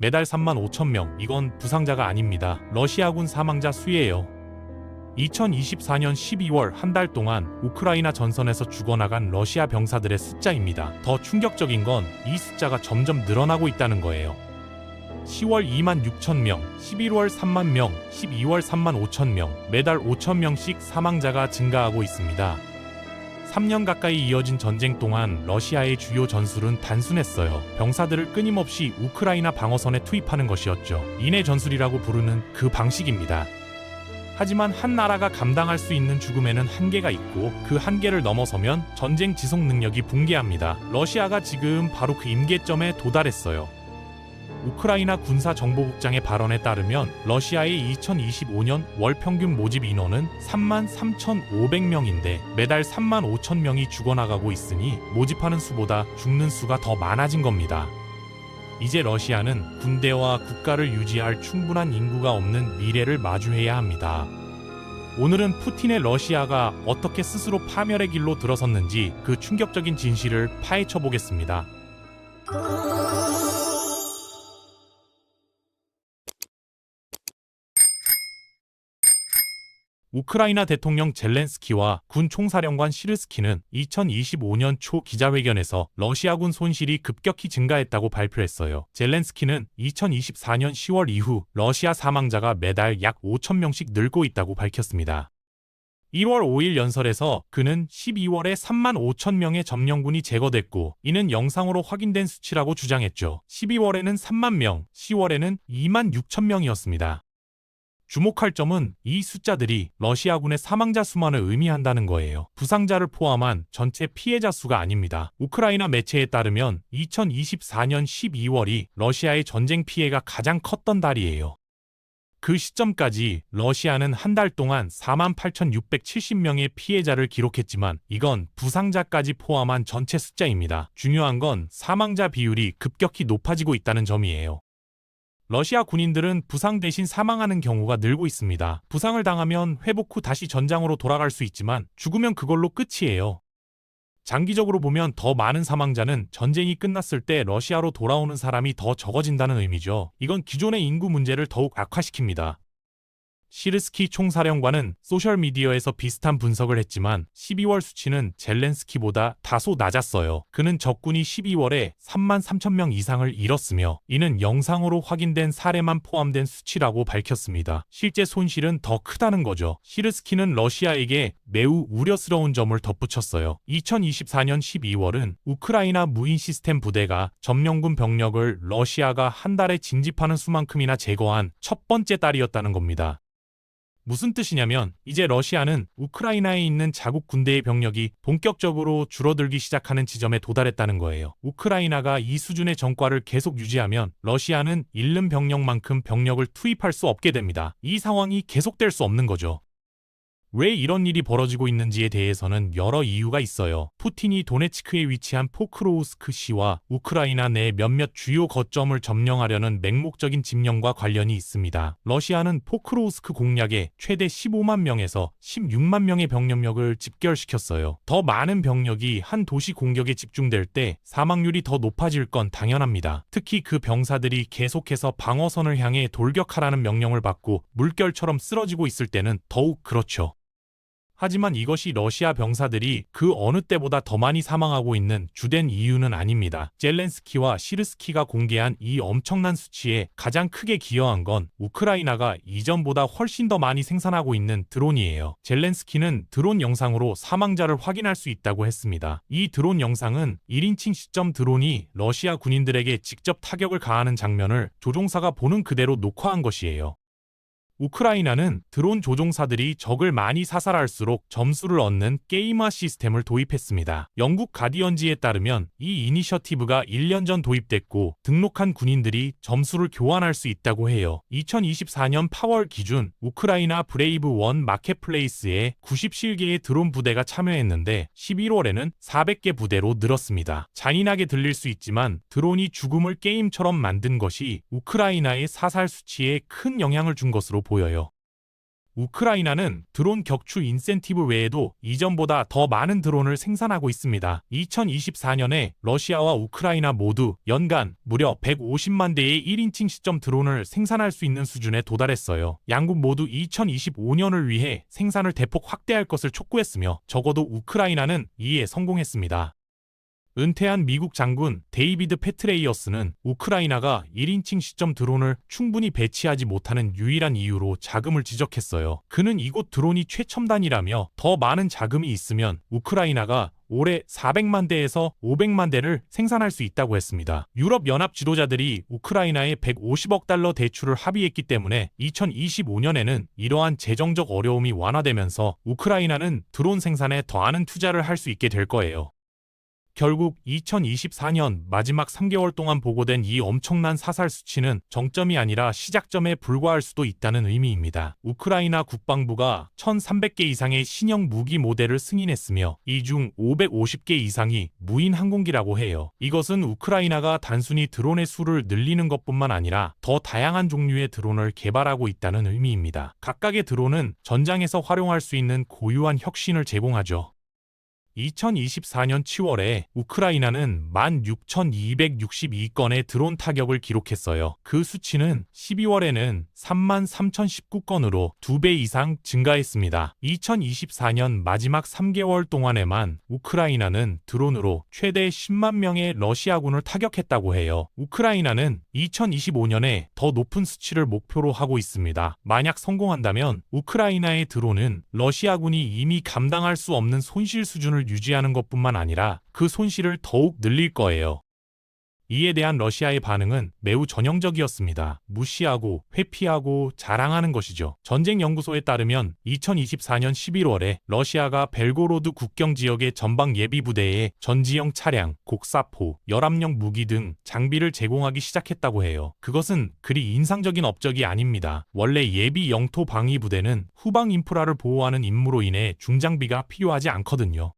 매달 35,000명. 이건 부상자가 아닙니다. 러시아군 사망자 수예요. 2024년 12월 한 달 동안 우크라이나 전선에서 죽어나간 러시아 병사들의 숫자입니다. 더 충격적인 건 이 숫자가 점점 늘어나고 있다는 거예요. 10월 26,000명, 11월 30,000명, 12월 35,000명, 매달 5,000명씩 사망자가 증가하고 있습니다. 3년 가까이 이어진 전쟁 동안 러시아의 주요 전술은 단순했어요. 병사들을 끊임없이 우크라이나 방어선에 투입하는 것이었죠. 인해 전술이라고 부르는 그 방식입니다. 하지만 한 나라가 감당할 수 있는 죽음에는 한계가 있고 그 한계를 넘어서면 전쟁 지속 능력이 붕괴합니다. 러시아가 지금 바로 그 임계점에 도달했어요. 우크라이나 군사정보국장의 발언에 따르면 러시아의 2025년 월 평균 모집 인원은 33,500명인데 매달 35,000명이 죽어나가고 있으니 모집하는 수보다 죽는 수가 더 많아진 겁니다. 이제 러시아는 군대와 국가를 유지할 충분한 인구가 없는 미래를 마주해야 합니다. 오늘은 푸틴의 러시아가 어떻게 스스로 파멸의 길로 들어섰는지 그 충격적인 진실을 파헤쳐 보겠습니다. 우크라이나 대통령 젤렌스키와 군 총사령관 시르스키는 2025년 초 기자회견에서 러시아군 손실이 급격히 증가했다고 발표했어요. 젤렌스키는 2024년 10월 이후 러시아 사망자가 매달 약 5,000명씩 늘고 있다고 밝혔습니다. 1월 5일 연설에서 그는 12월에 35,000명의 점령군이 제거됐고 이는 영상으로 확인된 수치라고 주장했죠. 12월에는 3만 명, 10월에는 2만 6천 명이었습니다. 주목할 점은 이 숫자들이 러시아군의 사망자 수만을 의미한다는 거예요. 부상자를 포함한 전체 피해자 수가 아닙니다. 우크라이나 매체에 따르면 2024년 12월이 러시아의 전쟁 피해가 가장 컸던 달이에요. 그 시점까지 러시아는 한 달 동안 48,670명의 피해자를 기록했지만 이건 부상자까지 포함한 전체 숫자입니다. 중요한 건 사망자 비율이 급격히 높아지고 있다는 점이에요. 러시아 군인들은 부상 대신 사망하는 경우가 늘고 있습니다. 부상을 당하면 회복 후 다시 전장으로 돌아갈 수 있지만 죽으면 그걸로 끝이에요. 장기적으로 보면 더 많은 사망자는 전쟁이 끝났을 때 러시아로 돌아오는 사람이 더 적어진다는 의미죠. 이건 기존의 인구 문제를 더욱 악화시킵니다. 시르스키 총사령관은 소셜미디어에서 비슷한 분석을 했지만 12월 수치는 젤렌스키보다 다소 낮았어요. 그는 적군이 12월에 33,000명 이상을 잃었으며 이는 영상으로 확인된 사례만 포함된 수치라고 밝혔습니다. 실제 손실은 더 크다는 거죠. 시르스키는 러시아에게 매우 우려스러운 점을 덧붙였어요. 2024년 12월은 우크라이나 무인 시스템 부대가 점령군 병력을 러시아가 한 달에 징집하는 수만큼이나 제거한 첫 번째 달이었다는 겁니다. 무슨 뜻이냐면 이제 러시아는 우크라이나에 있는 자국 군대의 병력이 본격적으로 줄어들기 시작하는 지점에 도달했다는 거예요. 우크라이나가 이 수준의 전과를 계속 유지하면 러시아는 잃는 병력만큼 병력을 투입할 수 없게 됩니다. 이 상황이 계속될 수 없는 거죠. 왜 이런 일이 벌어지고 있는지에 대해서는 여러 이유가 있어요. 푸틴이 도네츠크에 위치한 포크로우스크 시와 우크라이나 내 몇몇 주요 거점을 점령하려는 맹목적인 집념과 관련이 있습니다. 러시아는 포크로우스크 공략에 최대 15만 명에서 16만 명의 병력력을 집결시켰어요. 더 많은 병력이 한 도시 공격에 집중될 때 사망률이 더 높아질 건 당연합니다. 특히 그 병사들이 계속해서 방어선을 향해 돌격하라는 명령을 받고 물결처럼 쓰러지고 있을 때는 더욱 그렇죠. 하지만 이것이 러시아 병사들이 그 어느 때보다 더 많이 사망하고 있는 주된 이유는 아닙니다. 젤렌스키와 시르스키가 공개한 이 엄청난 수치에 가장 크게 기여한 건 우크라이나가 이전보다 훨씬 더 많이 생산하고 있는 드론이에요. 젤렌스키는 드론 영상으로 사망자를 확인할 수 있다고 했습니다. 이 드론 영상은 1인칭 시점 드론이 러시아 군인들에게 직접 타격을 가하는 장면을 조종사가 보는 그대로 녹화한 것이에요. 우크라이나는 드론 조종사들이 적을 많이 사살할수록 점수를 얻는 게임화 시스템을 도입했습니다. 영국 가디언지에 따르면 이 이니셔티브가 1년 전 도입됐고 등록한 군인들이 점수를 교환할 수 있다고 해요. 2024년 8월 기준 우크라이나 브레이브 원 마켓플레이스에 97개의 드론 부대가 참여했는데 11월에는 400개 부대로 늘었습니다. 잔인하게 들릴 수 있지만 드론이 죽음을 게임처럼 만든 것이 우크라이나의 사살 수치에 큰 영향을 준 것으로 보여요. 우크라이나는 드론 격추 인센티브 외에도 이전보다 더 많은 드론을 생산하고 있습니다. 2024년에 러시아와 우크라이나 모두 연간 무려 150만 대의 1인칭 시점 드론을 생산할 수 있는 수준에 도달했어요. 양국 모두 2025년을 위해 생산을 대폭 확대할 것을 촉구했으며 적어도 우크라이나는 이에 성공했습니다. 은퇴한 미국 장군 데이비드 페트레이어스는 우크라이나가 1인칭 시점 드론을 충분히 배치하지 못하는 유일한 이유로 자금을 지적했어요. 그는 이곳 드론이 최첨단이라며 더 많은 자금이 있으면 우크라이나가 올해 400만 대에서 500만 대를 생산할 수 있다고 했습니다. 유럽연합 지도자들이 우크라이나에 150억 달러 대출을 합의했기 때문에 2025년에는 이러한 재정적 어려움이 완화되면서 우크라이나는 드론 생산에 더하는 투자를 할 수 있게 될 거예요. 결국 2024년 마지막 3개월 동안 보고된 이 엄청난 사살 수치는 정점이 아니라 시작점에 불과할 수도 있다는 의미입니다. 우크라이나 국방부가 1,300개 이상의 신형 무기 모델을 승인했으며 이 중 550개 이상이 무인 항공기라고 해요. 이것은 우크라이나가 단순히 드론의 수를 늘리는 것뿐만 아니라 더 다양한 종류의 드론을 개발하고 있다는 의미입니다. 각각의 드론은 전장에서 활용할 수 있는 고유한 혁신을 제공하죠. 2024년 7월에 우크라이나는 16,262건의 드론 타격을 기록했어요. 그 수치는 12월에는 33,019건으로 2배 이상 증가했습니다. 2024년 마지막 3개월 동안에만 우크라이나는 드론으로 최대 10만 명의 러시아군을 타격했다고 해요. 우크라이나는 2025년에 더 높은 수치를 목표로 하고 있습니다. 만약 성공한다면 우크라이나의 드론은 러시아군이 이미 감당할 수 없는 손실 수준을 유지하는 것뿐만 아니라 그 손실을 더욱 늘릴 거예요. 이에 대한 러시아의 반응은 매우 전형적이었습니다. 무시하고 회피하고 자랑하는 것이죠. 전쟁연구소에 따르면 2024년 11월에 러시아가 벨고로드 국경 지역의 전방 예비부대에 전지형 차량, 곡사포, 열압용 무기 등 장비를 제공하기 시작했다고 해요. 그것은 그리 인상적인 업적이 아닙니다. 원래 예비 영토 방위 부대는 후방 인프라를 보호하는 임무로 인해 중장비가 필요하지 않거든요.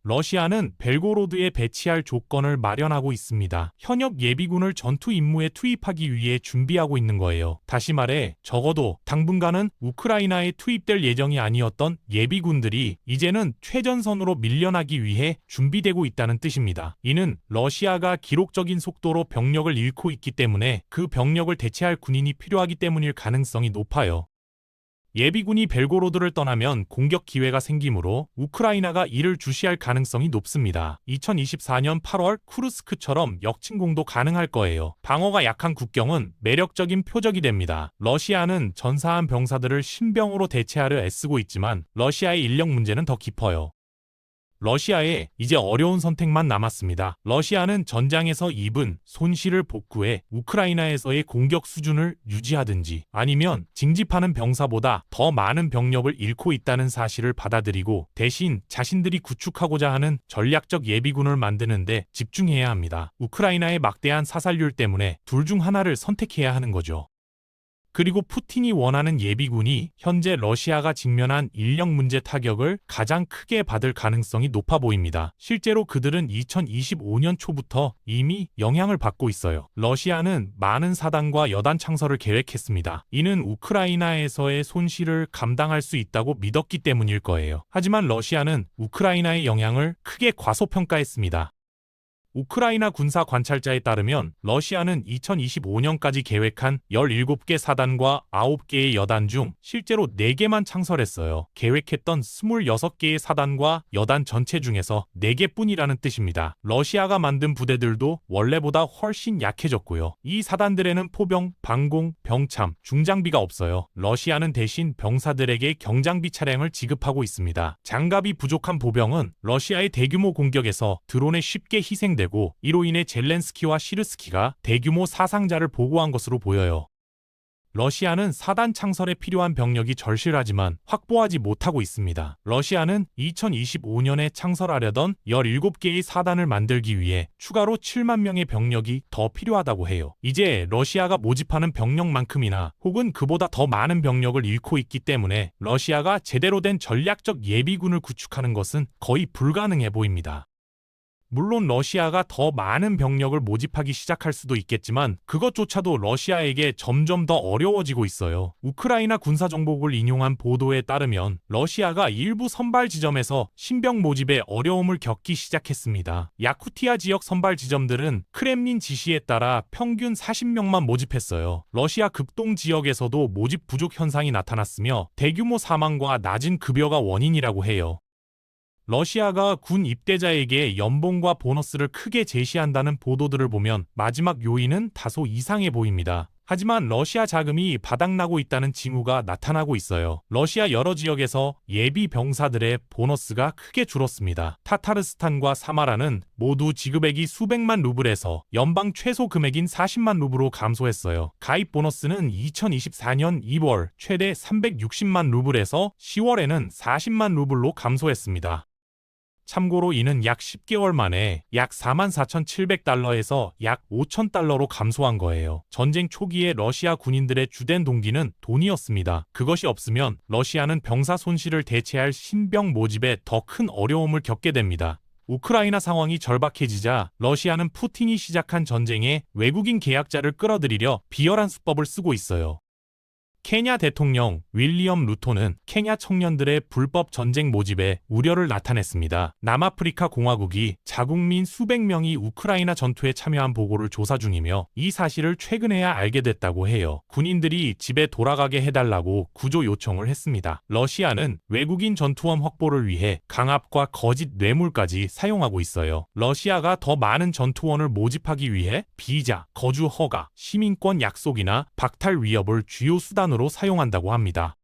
러시아는 벨고로드에 배치할 조건을 마련하고 있습니다. 현역 예비군을 전투 임무에 투입하기 위해 준비하고 있는 거예요. 다시 말해 적어도 당분간은 우크라이나에 투입될 예정이 아니었던 예비군들이 이제는 최전선으로 밀려나기 위해 준비되고 있다는 뜻입니다. 이는 러시아가 기록적인 속도로 병력을 잃고 있기 때문에 그 병력을 대체할 군인이 필요하기 때문일 가능성이 높아요. 예비군이 벨고로드를 떠나면 공격 기회가 생기므로 우크라이나가 이를 주시할 가능성이 높습니다. 2024년 8월 쿠르스크처럼 역침공도 가능할 거예요. 방어가 약한 국경은 매력적인 표적이 됩니다. 러시아는 전사한 병사들을 신병으로 대체하려 애쓰고 있지만 러시아의 인력 문제는 더 깊어요. 러시아에 이제 어려운 선택만 남았습니다. 러시아는 전장에서 입은 손실을 복구해 우크라이나에서의 공격 수준을 유지하든지 아니면 징집하는 병사보다 더 많은 병력을 잃고 있다는 사실을 받아들이고 대신 자신들이 구축하고자 하는 전략적 예비군을 만드는 데 집중해야 합니다. 우크라이나의 막대한 사살률 때문에 둘 중 하나를 선택해야 하는 거죠. 그리고 푸틴이 원하는 예비군이 현재 러시아가 직면한 인력 문제 타격을 가장 크게 받을 가능성이 높아 보입니다. 실제로 그들은 2025년 초부터 이미 영향을 받고 있어요. 러시아는 많은 사단과 여단 창설을 계획했습니다. 이는 우크라이나에서의 손실을 감당할 수 있다고 믿었기 때문일 거예요. 하지만 러시아는 우크라이나의 영향을 크게 과소평가했습니다. 우크라이나 군사 관찰자에 따르면 러시아는 2025년까지 계획한 17개 사단과 9개의 여단 중 실제로 4개만 창설했어요. 계획했던 26개의 사단과 여단 전체 중에서 4개뿐이라는 뜻입니다. 러시아가 만든 부대들도 원래보다 훨씬 약해졌고요. 이 사단들에는 포병, 방공, 병참, 중장비가 없어요. 러시아는 대신 병사들에게 경장비 차량을 지급하고 있습니다. 장갑이 부족한 보병은 러시아의 대규모 공격에서 드론에 쉽게 희생되고 이로 인해 젤렌스키와 시르스키가 대규모 사상자를 보고한 것으로 보여요. 러시아는 사단 창설에 필요한 병력이 절실하지만 확보하지 못하고 있습니다. 러시아는 2025년에 창설하려던 17개의 사단을 만들기 위해 추가로 7만 명의 병력이 더 필요하다고 해요. 이제 러시아가 모집하는 병력만큼이나 혹은 그보다 더 많은 병력을 잃고 있기 때문에 러시아가 제대로 된 전략적 예비군을 구축하는 것은 거의 불가능해 보입니다. 물론 러시아가 더 많은 병력을 모집하기 시작할 수도 있겠지만 그것조차도 러시아에게 점점 더 어려워지고 있어요. 우크라이나 군사정보국을 인용한 보도에 따르면 러시아가 일부 선발 지점에서 신병 모집에 어려움을 겪기 시작했습니다. 야쿠티아 지역 선발 지점들은 크렘린 지시에 따라 평균 40명만 모집했어요. 러시아 극동 지역에서도 모집 부족 현상이 나타났으며 대규모 사망과 낮은 급여가 원인이라고 해요. 러시아가 군 입대자에게 연봉과 보너스를 크게 제시한다는 보도들을 보면 마지막 요인은 다소 이상해 보입니다. 하지만 러시아 자금이 바닥나고 있다는 징후가 나타나고 있어요. 러시아 여러 지역에서 예비 병사들의 보너스가 크게 줄었습니다. 타타르스탄과 사마라는 모두 지급액이 수백만 루블에서 연방 최소 금액인 40만 루블로 감소했어요. 가입 보너스는 2024년 2월 최대 360만 루블에서 10월에는 40만 루블로 감소했습니다. 참고로 이는 약 10개월 만에 약 44,700달러에서 약 5,000달러로 감소한 거예요. 전쟁 초기에 러시아 군인들의 주된 동기는 돈이었습니다. 그것이 없으면 러시아는 병사 손실을 대체할 신병 모집에 더 큰 어려움을 겪게 됩니다. 우크라이나 상황이 절박해지자 러시아는 푸틴이 시작한 전쟁에 외국인 계약자를 끌어들이려 비열한 수법을 쓰고 있어요. 케냐 대통령 윌리엄 루토는 케냐 청년들의 불법 전쟁 모집에 우려를 나타냈습니다. 남아프리카 공화국이 자국민 수백 명이 우크라이나 전투에 참여한 보고를 조사 중이며 이 사실을 최근에야 알게 됐다고 해요. 군인들이 집에 돌아가게 해달라고 구조 요청을 했습니다. 러시아는 외국인 전투원 확보를 위해 강압과 거짓 뇌물까지 사용하고 있어요. 러시아가 더 많은 전투원을 모집하기 위해 비자, 거주 허가, 시민권 약속이나 박탈 위협을 주요 수단으로 사용한다고 합니다.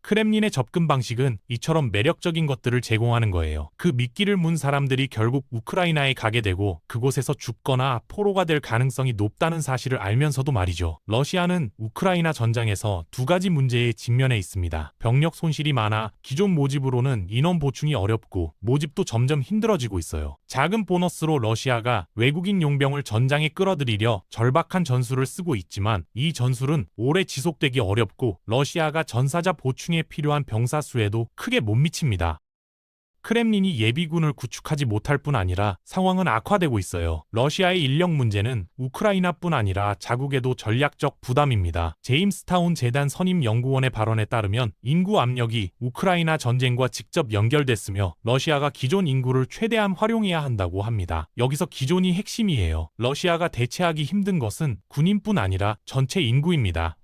크렘린의 접근 방식은 이처럼 매력적인 것들을 제공하는 거예요. 그 미끼를 문 사람들이 결국 우크라이나에 가게 되고 그곳에서 죽거나 포로가 될 가능성이 높다는 사실을 알면서도 말이죠. 러시아는 우크라이나 전장에서 두 가지 문제에 직면해 있습니다. 병력 손실이 많아 기존 모집으로는 인원 보충이 어렵고 모집도 점점 힘들어지고 있어요. 작은 보너스로 러시아가 외국인 용병을 전장에 끌어들이려 절박한 전술을 쓰고 있지만 이 전술은 오래 지속되기 어렵고 러시아가 전사자 보충에 필요한 병사 수에도 크게 못 미칩니다. 크렘린이 예비군을 구축하지 못할 뿐 아니라 상황은 악화되고 있어요. 러시아의 인력 문제는 우크라이나뿐 아니라 자국에도 전략적 부담입니다. 제임스타운 재단 선임 연구원의 발언에 따르면 인구 압력이 우크라이나 전쟁과 직접 연결됐으며 러시아가 기존 인구를 최대한 활용해야 한다고 합니다. 여기서 기존이 핵심이에요. 러시아가 대체하기 힘든 것은 군인뿐 아니라 전체 인구입니다.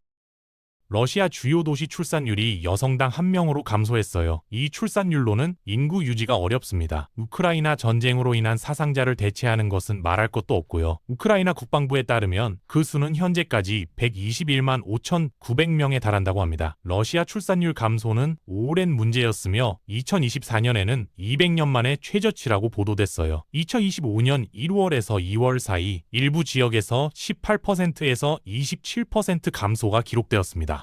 러시아 주요 도시 출산율이 여성당 1명으로 감소했어요. 이 출산율로는 인구 유지가 어렵습니다. 우크라이나 전쟁으로 인한 사상자를 대체하는 것은 말할 것도 없고요. 우크라이나 국방부에 따르면 그 수는 현재까지 121만 5,900명에 달한다고 합니다. 러시아 출산율 감소는 오랜 문제였으며 2024년에는 200년 만에 최저치라고 보도됐어요. 2025년 1월에서 2월 사이 일부 지역에서 18%에서 27% 감소가 기록되었습니다.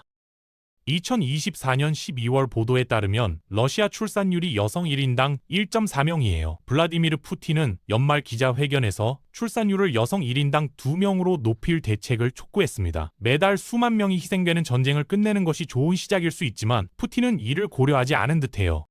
2024년 12월 보도에 따르면 러시아 출산율이 여성 1인당 1.4명이에요. 블라디미르 푸틴은 연말 기자회견에서 출산율을 여성 1인당 2명으로 높일 대책을 촉구했습니다. 매달 수만 명이 희생되는 전쟁을 끝내는 것이 좋은 시작일 수 있지만 푸틴은 이를 고려하지 않은 듯해요.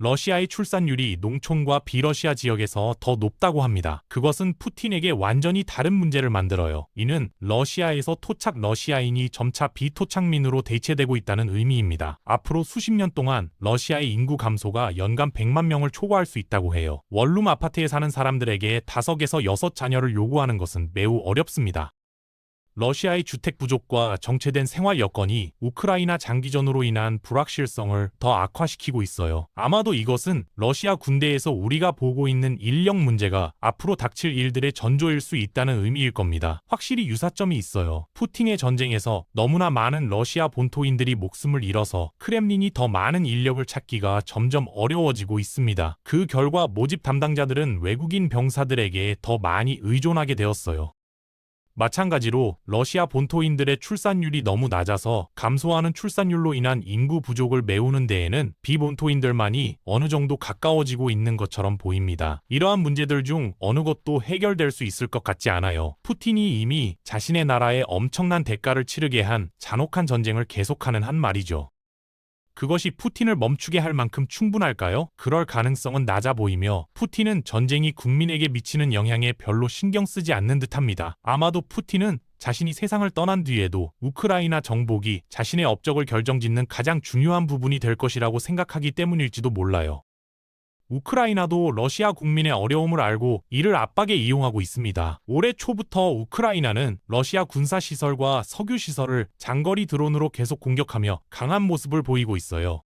러시아의 출산율이 농촌과 비러시아 지역에서 더 높다고 합니다. 그것은 푸틴에게 완전히 다른 문제를 만들어요. 이는 러시아에서 토착 러시아인이 점차 비토착민으로 대체되고 있다는 의미입니다. 앞으로 수십 년 동안 러시아의 인구 감소가 연간 100만 명을 초과할 수 있다고 해요. 원룸 아파트에 사는 사람들에게 5에서 6자녀를 요구하는 것은 매우 어렵습니다. 러시아의 주택 부족과 정체된 생활 여건이 우크라이나 장기전으로 인한 불확실성을 더 악화시키고 있어요. 아마도 이것은 러시아 군대에서 우리가 보고 있는 인력 문제가 앞으로 닥칠 일들의 전조일 수 있다는 의미일 겁니다. 확실히 유사점이 있어요. 푸틴의 전쟁에서 너무나 많은 러시아 본토인들이 목숨을 잃어서 크렘린이 더 많은 인력을 찾기가 점점 어려워지고 있습니다. 그 결과 모집 담당자들은 외국인 병사들에게 더 많이 의존하게 되었어요. 마찬가지로 러시아 본토인들의 출산율이 너무 낮아서 감소하는 출산율로 인한 인구 부족을 메우는 데에는 비본토인들만이 어느 정도 가까워지고 있는 것처럼 보입니다. 이러한 문제들 중 어느 것도 해결될 수 있을 것 같지 않아요. 푸틴이 이미 자신의 나라에 엄청난 대가를 치르게 한 잔혹한 전쟁을 계속하는 한 말이죠. 그것이 푸틴을 멈추게 할 만큼 충분할까요? 그럴 가능성은 낮아 보이며 푸틴은 전쟁이 국민에게 미치는 영향에 별로 신경 쓰지 않는 듯합니다. 아마도 푸틴은 자신이 세상을 떠난 뒤에도 우크라이나 정복이 자신의 업적을 결정짓는 가장 중요한 부분이 될 것이라고 생각하기 때문일지도 몰라요. 우크라이나도 러시아 국민의 어려움을 알고 이를 압박에 이용하고 있습니다. 올해 초부터 우크라이나는 러시아 군사시설과 석유시설을 장거리 드론으로 계속 공격하며 강한 모습을 보이고 있어요.